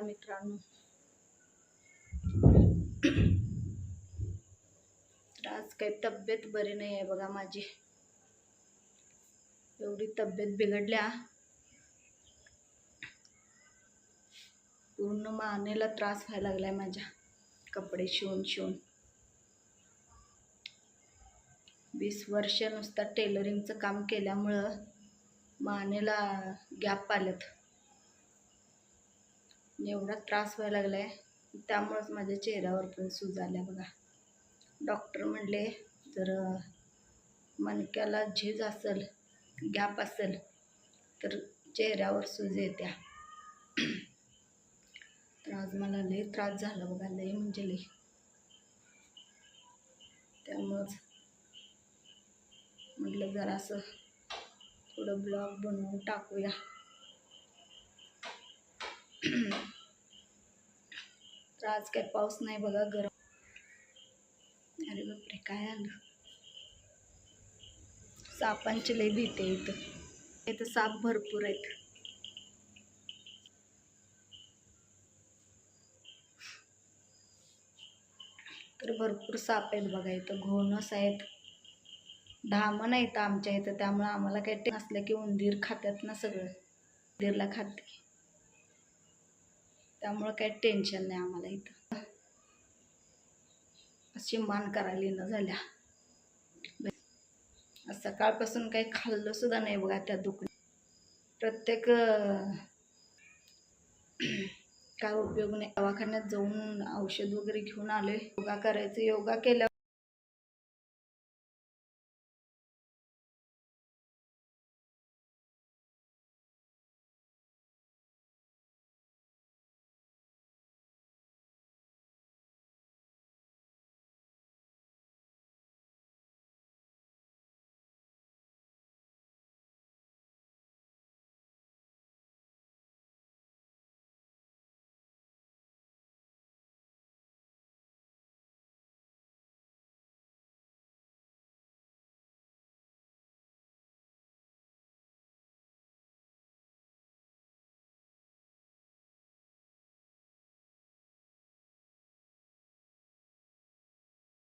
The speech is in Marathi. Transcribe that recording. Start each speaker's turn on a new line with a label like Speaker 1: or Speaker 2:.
Speaker 1: मित्रांनो. तर आज काही तब्येत बरी नाही आहे बघा माझी. एवढी तब्येत बिघडल्या, पूर्ण मानेला त्रास व्हायला लागलाय माझ्या. कपडे शिवून 20 वर्ष नुसता टेलरिंगचं काम केल्यामुळं मानेला गॅप आलेत. एवढा त्रास व्हायला लागलाय, त्यामुळेच माझ्या चेहऱ्यावर पण सूज आल्या बघा. डॉक्टर म्हणले जर मणक्याला झीज असेल, गॅप असेल तर चेहऱ्यावर सूज येत्या. तर आज मला लई त्रास झाला बघा, लई म्हणजे लई. त्यामुळंच म्हटलं जरा असं थोडं ब्लॉग बनवून टाकूया. तर आज काय पाऊस नाही बघा, गरम. अरे बापरे, काय आलं. सापांची लई भीती आहे इथं साप भरपूर आहेत. तर भरपूर साप आहेत बघा इथं. घोणस आहेत, धामण आहेत आमच्या इथं. त्यामुळे आम्हाला काही नसलं की उंदीर खात्यात ना, सगळं उंदीरला खाते. त्यामुळं काही टेन्शन नाही आम्हाला इथं. अशी मान करायली न झाल्या. सकाळपासून काही खाल्लं सुद्धा नाही बघा त्या दुखणे. प्रत्येक काय उपयोग नाही. दवाखान्यात जाऊन औषध वगैरे घेऊन आले. योगा करायचं, योगा केल्या